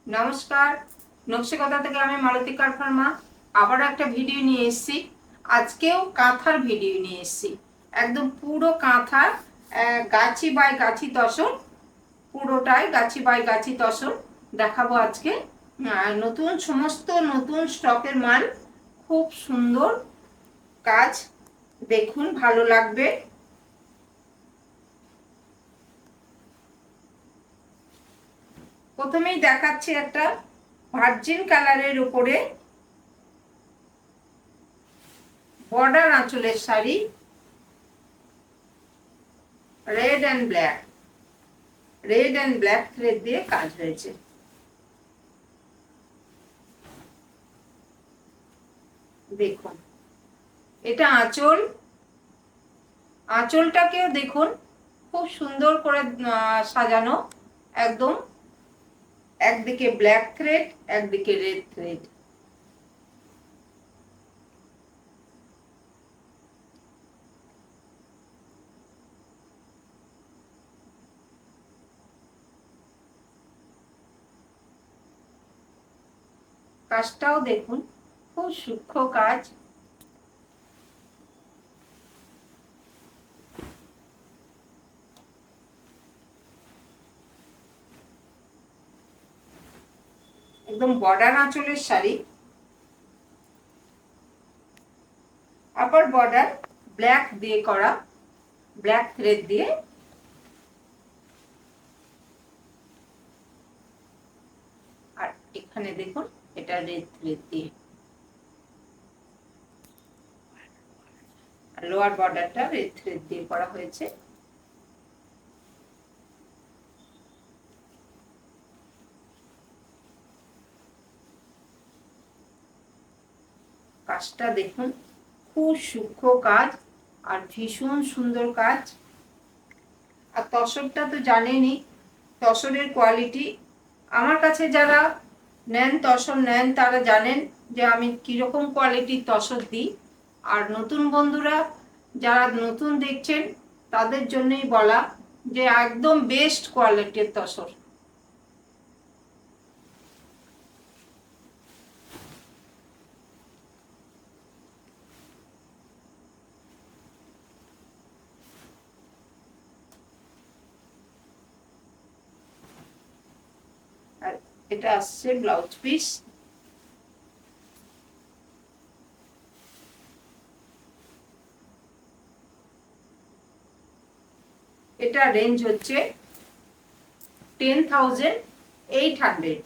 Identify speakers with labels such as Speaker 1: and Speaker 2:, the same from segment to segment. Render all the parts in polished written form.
Speaker 1: নমস্কার। নকশিকতা থেকে আমি মালতী কারফার্মা আবার একটা ভিডিও নিয়ে এসেছি। আজকেও কাঁথার ভিডিও নিয়ে এসেছি, একদম পুরো কাঁথার গাছি বাই গাছি তসর, পুরোটাই গাছি বাই গাছি তসর দেখাবো আজকে। নতুন সমস্ত নতুন স্টকের মাল, খুব সুন্দর কাজ, দেখুন ভালো লাগবে। প্রথমেই দেখাচ্ছি একটা ভার্জিন কালারের উপরে বর্ডার আঁচলের sari, red and black, red and black thread দিয়ে কাজ হয়েছে। দেখুন এটা আঁচল, আঁচলটাকেও দেখুন খুব সুন্দর করে সাজানো, একদম একদিকে ব্ল্যাক থ্রেড একদিকে রেড থ্রেড। কাজটাও দেখুন খুব সূক্ষ্ম কাজ। একদম বর্ডার আঁচলের শাড়ি, আপার বর্ডার ব্ল্যাক দিয়ে করা, ব্ল্যাক থ্রেড দিয়ে, আর এখানে দেখুন এটা রেড থ্রেড দিয়ে। লোয়ার বর্ডারটা রেড থ্রেড দিয়ে করা হয়েছে। কাজটা দেখুন খুব সূক্ষ্ম কাজ আর ভীষণ সুন্দর কাজ। আর তসরটা তো জানেনই, তসরের কোয়ালিটি, আমার কাছে যারা নেন তসর নেন তারা জানেন যে আমি কিরকম কোয়ালিটির তসর দিই। আর নতুন বন্ধুরা যারা নতুন দেখছেন তাদের জন্যই বলা যে একদম বেস্ট কোয়ালিটির তসর। আর এটা আসছে ব্লাউজ পিস। এটা রেঞ্জ হচ্ছে 10,800।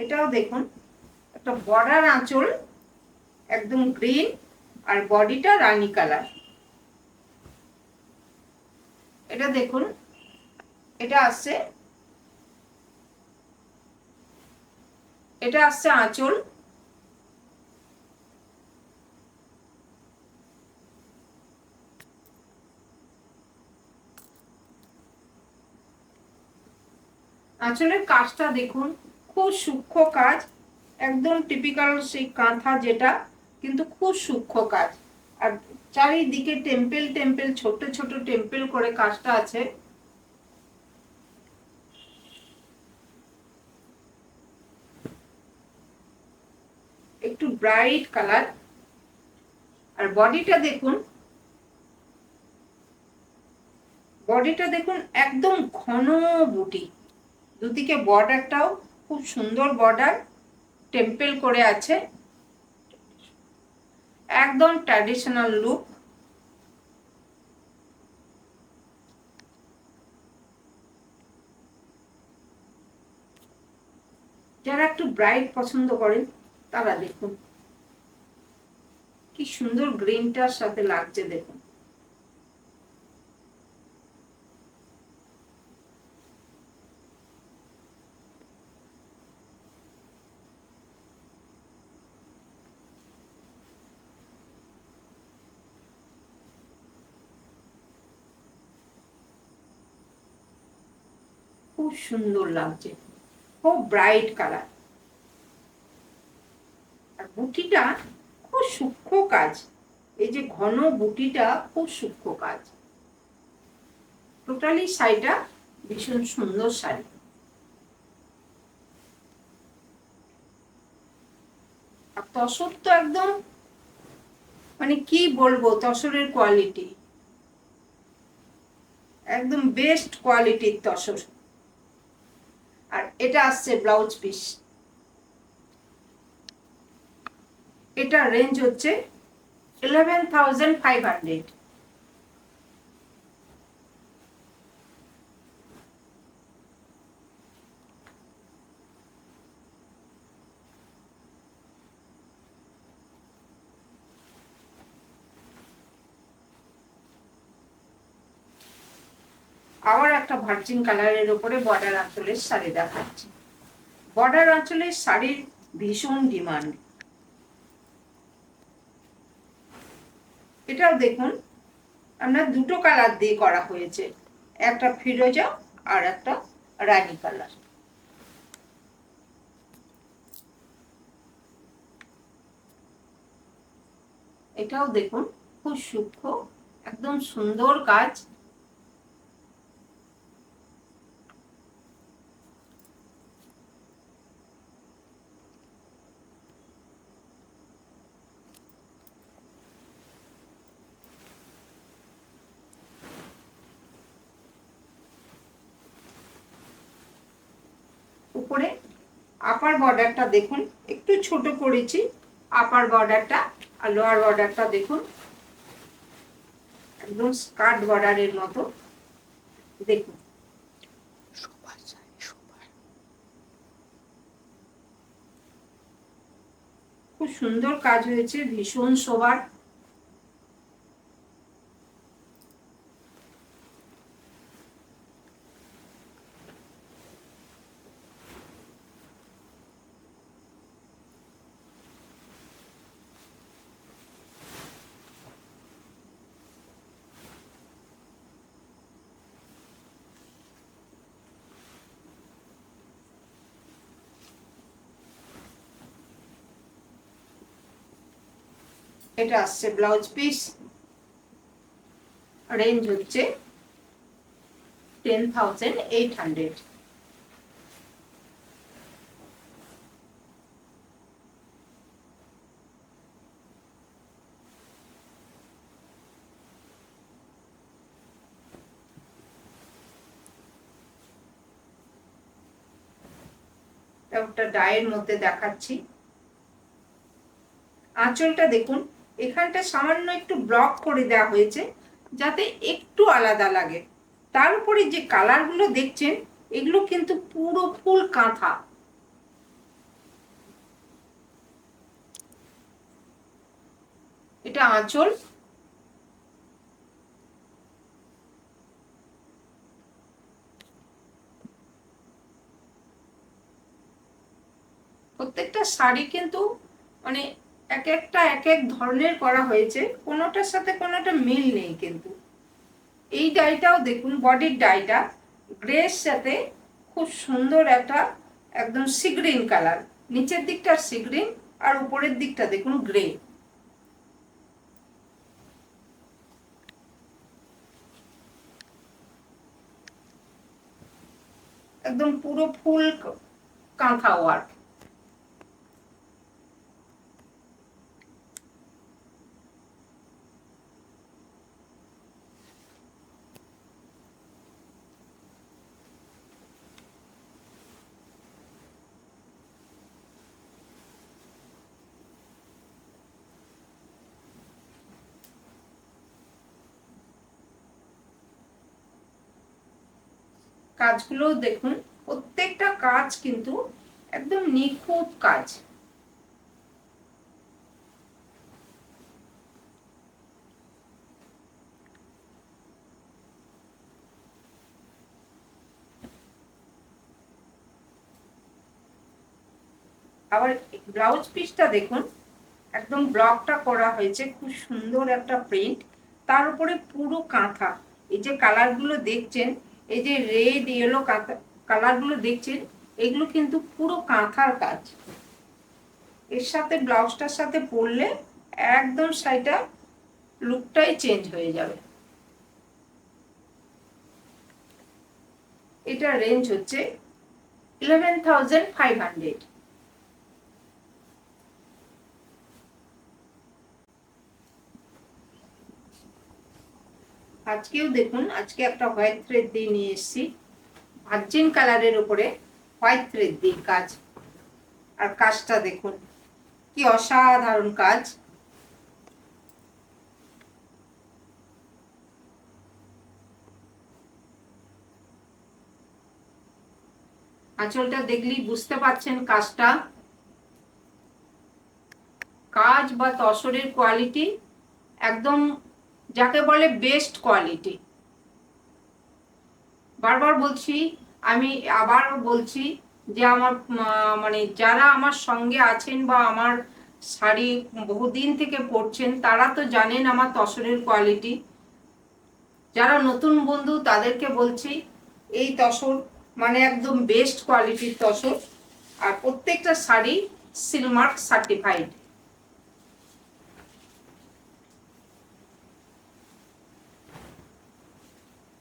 Speaker 1: এটাও দেখুন একটা বর্ডার আঁচল, একদম গ্রিন, আর বডিটা রানী কালার। এটা দেখুন, এটা আসছে, এটা আসছে আঁচল, আঁচলের কাজটা দেখুন খুব সূক্ষ্ম কাজ, একদম টিপিক্যাল সেই কাঁথা যেটা, কিন্তু খুব সূক্ষ্ম কাজ। আর চারিদিকে টেম্পেল টেম্পেল, ছোট ছোট টেম্পেল করে কাজটা আছে। একটু ব্রাইট কালার। আর বডিটা দেখুন, বডিটা দেখুন একদম ঘন বুটি, দুদিকে বর্ডারটাও খুব সুন্দর বর্ডার, টেম্পেল করে আছে, একদম ট্র্যাডিশনাল লুক। যারা একটু ব্রাইট পছন্দ করেন তারা দেখুন কি সুন্দর গ্রিনটার সাথে লাগছে দেখুন। খুব সুন্দর লাগছে, খুব ব্রাইট কালার। আর বুটিটা খুব সূক্ষ্ম কাজ, এই যে ঘন বুটিটা খুব সূক্ষ্ম কাজ। টোটালি শাড়িটা ভীষণ সুন্দর শাড়ি। আর তসর তো একদম মানে কি বলবো, তসরের কোয়ালিটি একদম বেস্ট কোয়ালিটির তসর। আর এটা আসছে ব্লাউজ পিস, এটা রেঞ্জ হচ্ছে 11,500। আবার একটা ভার্জিন কালারের উপরে বর্ডার আঁচলের শাড়ি দেখাচ্ছি। বর্ডার আঁচলের শাড়ির ভীষণ ডিমান্ড। এটাও দেখুন আমরা দুটো কালার দিয়ে করা হয়েছে, একটা ফিরোজা আর একটা রানী কালার। এটাও দেখুন খুব সূক্ষ্ম, একদম সুন্দর কাজ। উপরে আপার বর্ডারটা দেখুন একটু ছোট করেছি, আপার বর্ডারটা। আর লোয়ার বর্ডারটা দেখুন একদম স্কার্ট বর্ডারের মতো। দেখুন খুব সুন্দর কাজ হয়েছে, ভীষণ শোভার। এটা আসছে ব্লাউজ পিস, রেঞ্জ হচ্ছে 10,800। একটা ডায়ের মধ্যে দেখাচ্ছি। আঁচলটা দেখুন এখানটা সামান্য একটু ব্লক করে দেওয়া হয়েছে যাতে একটু আলাদা লাগে। তার উপরে যে কালারগুলো দেখছেন এগুলো কিন্তু পুরো ফুল কাঁথা। এটা আঁচল। প্রত্যেকটা শাড়ি কিন্তু মানে এক একটা এক এক ধরনের করা হয়েছে, কোনোটার সাথে কোনোটা মিল নেই। কিন্তু এই ডাইটাও দেখুন, বডির ডাইটা গ্রের সাথে খুব সুন্দর একটা একদম সি গ্রিন কালার। নিচের দিকটা সি গ্রিন আর উপরের দিকটা দেখুন গ্রে। একদম পুরো ফুল কাঁথা ওয়ার্ক। কাজগুলো দেখুন, প্রত্যেকটা কাজ কিন্তু একদম নিখুঁত কাজ। আবার ব্লাউজ পিসটা দেখুন একদম ব্লকটা করা হয়েছে, খুব সুন্দর একটা প্রিন্ট। তার উপরে পুরো কাঁথা। এই যে কালারগুলো দেখছেন, এই যে রেড ইয়েলো কাঁথা কালারগুলো দেখছেন, এগুলো কিন্তু পুরো কাঁথার কাজ। এর সাথে ব্লাউজটার সাথে পরলে একদম শাড়িটা লুকটাই চেঞ্জ হয়ে যাবে। এটা রেঞ্জ হচ্ছে 11,500। আজকেও দেখুন, আজকে একটা হোয়াইট থ্রেড দিয়ে নিয়ে এসেছি, ভার্জিন কালারের উপরে হোয়াইট থ্রেড দিয়ে কাজ। আর কাজটা দেখুন কি অসাধারণ কাজ। আঁচলটা দেখলেই বুঝতে পারছেন কাজটা, কাজ বা তসরের কোয়ালিটি একদম যাকে বলে বেস্ট কোয়ালিটি। বারবার বলছি, আমি আবার বলছি যে আমার মানে যারা আমার সঙ্গে আছেন বা আমার শাড়ি বহুদিন থেকে পরছেন তারা তো জানেন আমার তসরের কোয়ালিটি। যারা নতুন বন্ধু তাদেরকে বলছি, এই তসর মানে একদম বেস্ট কোয়ালিটির তসর, আর প্রত্যেকটা শাড়ি সিলমার্ক সার্টিফাইড।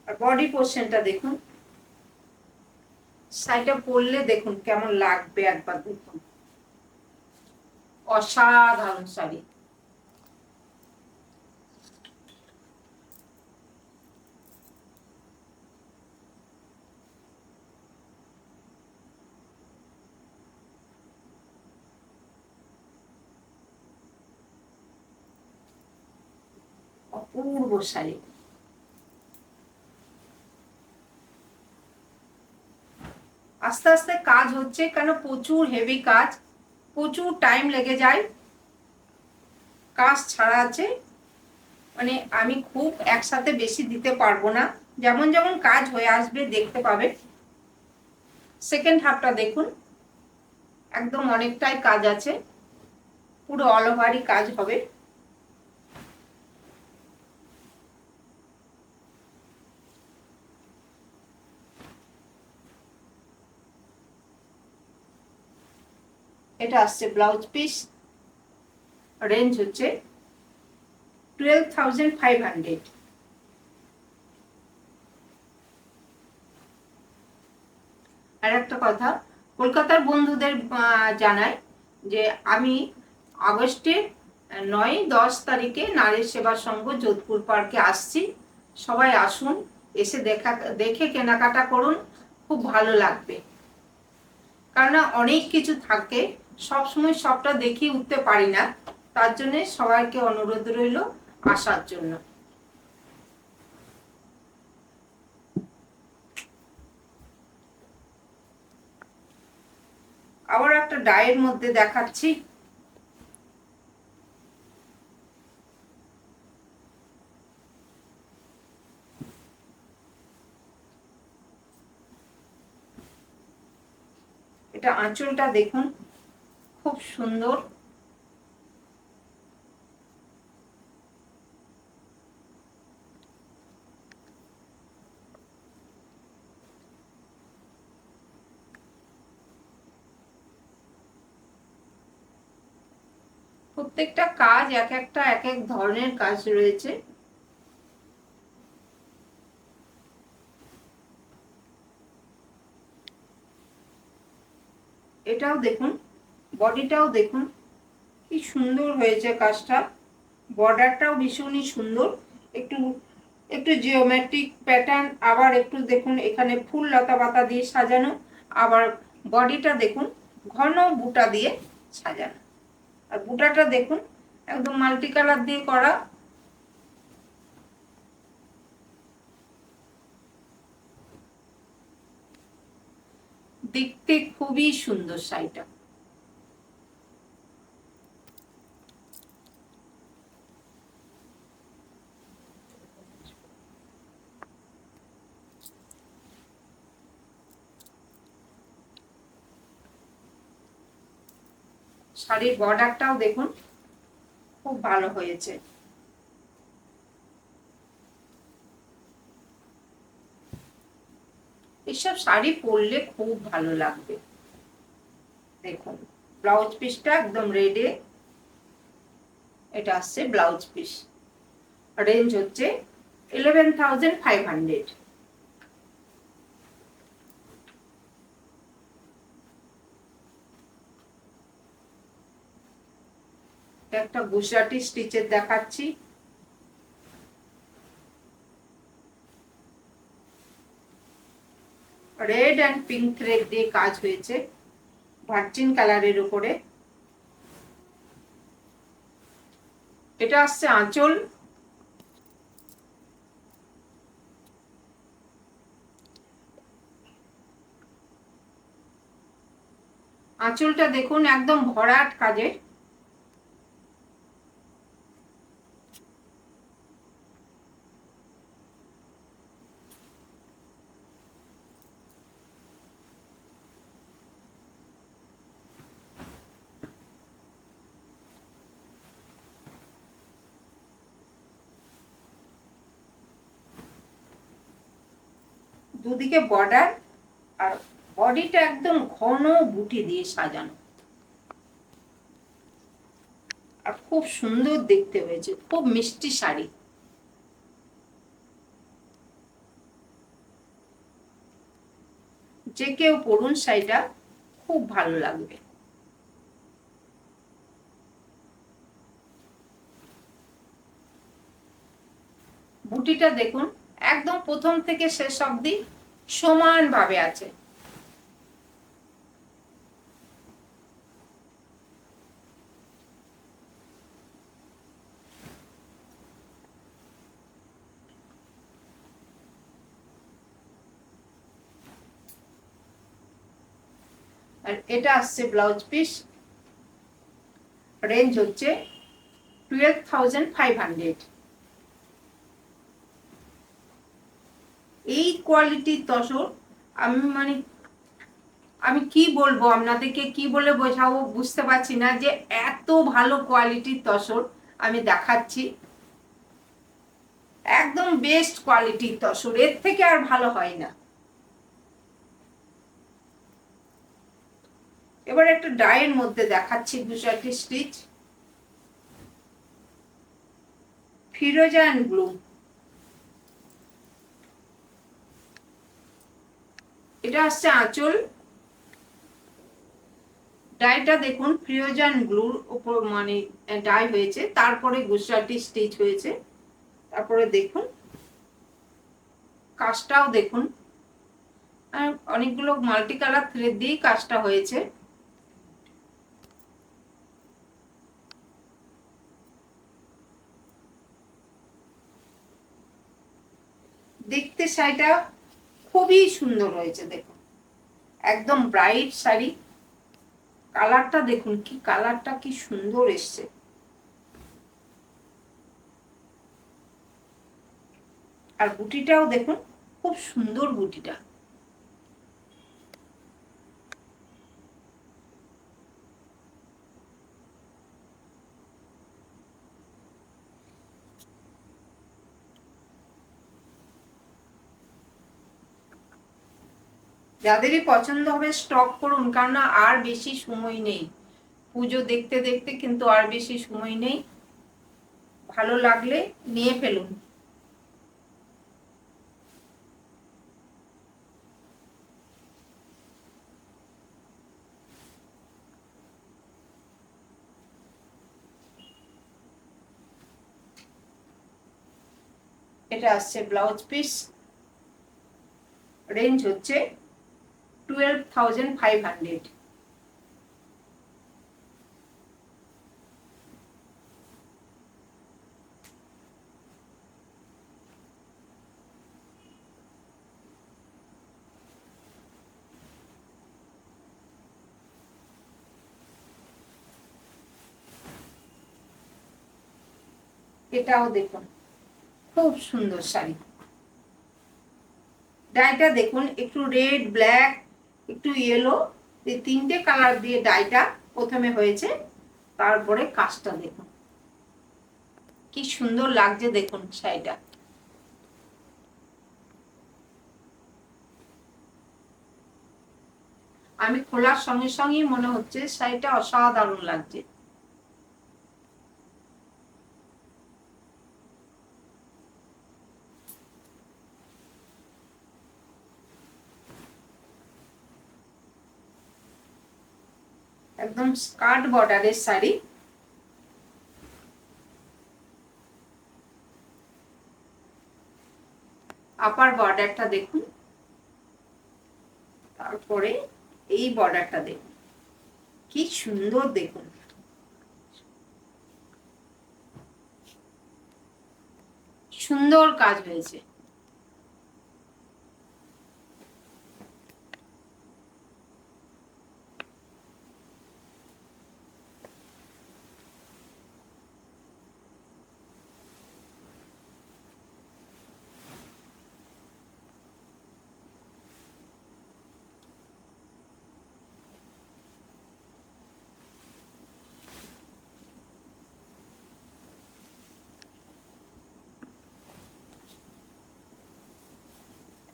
Speaker 1: আর বডি পোর্শনটা দেখুন, শাড়িটা পরলে দেখুন কেমন লাগবে, একবার দেখুন, অসাধারণ শাড়ি। অপূর্ব শাড়ি। আস্তে আস্তে কাজ হচ্ছে, কেন প্রচুর হেভি কাজ, প্রচুর টাইম লেগে যায় কাজ ছাড়া আছে। মানে আমি খুব একসাথে বেশি দিতে পারবো না, যেমন যেমন কাজ হয়ে আসবে দেখতে পাবে। সেকেন্ড হাফটা দেখুন, একদম অনেকটাই কাজ আছে, পুরো অল ওভারই কাজ হবে। এটা আসছে ব্লাউজ পিস, রেঞ্জ হচ্ছে 12,500। আর একটা কথা কলকাতার বন্ধুদের জানাই যে আমি আগস্টের 9-10 তারিখে নারী সেবা সংঘ যোধপুর পার্কে আসছি। সবাই আসুন, এসে দেখে কেনাকাটা করুন, খুব ভালো লাগবে। কারণ অনেক কিছু থাকে, সবসময় সবটা দেখিয়ে উঠতে পারি না, তার জন্য সবাইকে অনুরোধ রইল আসার জন্য। আবার একটা ডায়ের মধ্যে দেখাচ্ছি, এটা আঁচলটা দেখুন খুব সুন্দর। প্রত্যেকটা কাজ এক একটা এক এক ধরনের কাজ রয়েছে। এটাও দেখুন, বডিটাও দেখুন কি সুন্দর হয়েছে কাজটা, বর্ডারটাও ভীষণই সুন্দর, একটু একটু জিওমেট্রিক প্যাটার্ন, আবার একটু দেখুন এখানে ফুল লতা পাতা দিয়ে সাজানো, আবার বডিটা দেখুন ঘন বুটা দিয়ে সাজানো। আর বুটাটা দেখুন একদম মাল্টি কালার দিয়ে করা। দেখতে খুবই সুন্দর শাড়িটা। শাড়ির বর্ডারটাও দেখুন খুব ভালো হয়েছে। এসব শাড়ি পরলে খুব ভালো লাগবে। দেখুন ব্লাউজ পিসটা একদম রেডি, এটা আসছে ব্লাউজ পিস। রেঞ্জ হচ্ছে 11,500। একটা গুজরাটি স্টিচের দেখাচ্ছি। রেড অ্যান্ড পিঙ্ক থ্রেড দিয়ে কাজ হয়েছে ভার্জিন কালারের উপরে। এটা আসছে আঁচল, আঁচলটা দেখুন একদম ভরাট কাজে। দুদিকে বর্ডার, আর বডিটা একদম ঘন বুটি দিয়ে সাজানো, আর খুব সুন্দর দেখতে হয়েছে, খুব মিষ্টি শাড়ি। যে কেউ পরুন শাড়িটা, খুব ভালো লাগবে। বুটিটা দেখুন একদম প্রথম থেকে শেষ অবধি সমান ভাবে আছে। আর এটা আসছে ব্লাউজ পিস, রেঞ্জ হচ্ছে 12,500। এই কোয়ালিটির তসর আমি আমি কি বলবো আপনাদেরকে, কি বলে বোঝাবো বুঝতে পারছি না, যে এত ভালো কোয়ালিটির তসর আমি দেখাচ্ছি। একদম বেস্ট কোয়ালিটির তসর, এর থেকে আর ভালো হয় না। এবার একটা ডায়ের মধ্যে দেখাচ্ছি Gujarati stitch, Firoza and blue. এটা আসছে আঁচল, ডাইটা দেখুন ফিরোজা অ্যান্ড ব্লুর উপর ডাই হয়েছে, তারপরে গুজরাটি স্টিচ হয়েছে। তারপরে দেখুন কাজটাও দেখুন, অনেকগুলো মাল্টি কালার থ্রেড দিয়েই কাজটা হয়েছে। দেখতে শাড়িটা খুবই সুন্দর হয়েছে, দেখুন একদম ব্রাইট শাড়ি। কালারটা দেখুন, কি কালারটা কি সুন্দর এসছে। আর বুটিটাও দেখুন, খুব সুন্দর বুটিটা। যাদেরই পছন্দ হবে স্টক করুন, কারণ আর বেশি সময় নেই, পুজো দেখতে দেখতে কিন্তু আর বেশি সময় নেই। ভালো লাগলে নিয়ে ফেলুন। এটা আসছে ব্লাউজ পিস, রেঞ্জ হচ্ছে 12,500। এটাও দেখুন খুব সুন্দর শাড়ি। ডাইটা দেখুন একটু রেড, ব্ল্যাক, একটু ইয়েলো, এই তিনটে কালার দিয়ে ডাইটা প্রথমে হয়েছে, তারপরে কাজটা দেখুন কি সুন্দর লাগছে। দেখুন শাড়িটা আমি খোলার সঙ্গে সঙ্গেই মনে হচ্ছে শাড়িটা অসাধারণ লাগছে। একদম স্কার্ট বর্ডারের শাড়ি। আপার বর্ডারটা দেখুন, তারপরে এই বর্ডারটা দেখুন, কি সুন্দর দেখুন। সুন্দর কাজ হয়েছে।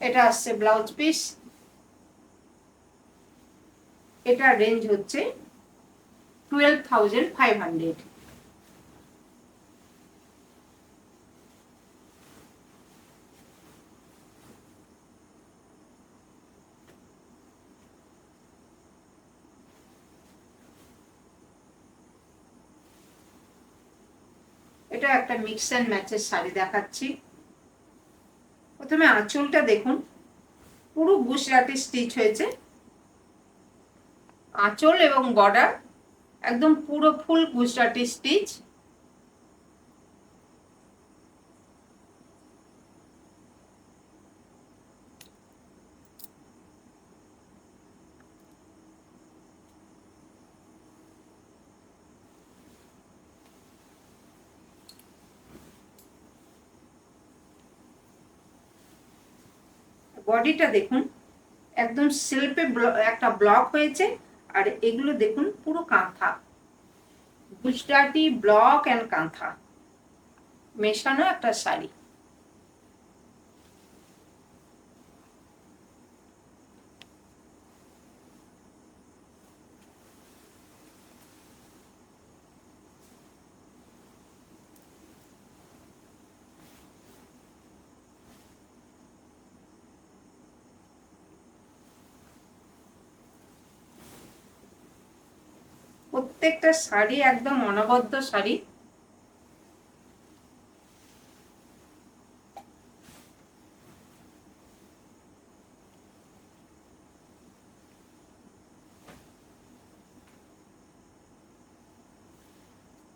Speaker 1: এটা আসছে ব্লাউজ পিস। এটা রেঞ্জ হচ্ছে 12,500। এটা একটা মিক্স অ্যান্ড ম্যাচের শাড়ি দেখাচ্ছি। প্রথমে আঁচলটা দেখুন, পুরো গুজরাটি স্টিচ হয়েছে। আঁচল এবং বর্ডার একদম পুরো ফুল গুজরাটি স্টিচ। বডিটা দেখুন, একদম সেলফে একটা ব্লক হয়েছে। আর এগুলো দেখুন পুরো কাঁথা, গুজরাটি ব্লক অ্যান্ড কাঁথা মেশানো একটা শাড়ি। প্রত্যেকটা শাড়ি একদম অনবদ্য শাড়ি।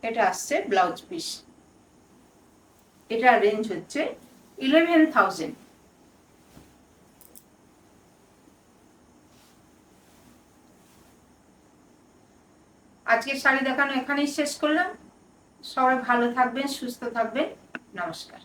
Speaker 1: এটা আসছে ব্লাউজ পিস। এটা রেঞ্জ হচ্ছে 11,000। আজকের শাড়ি দেখানো এখানেই শেষ করলাম। সবাই ভালো থাকবেন, সুস্থ থাকবেন। নমস্কার।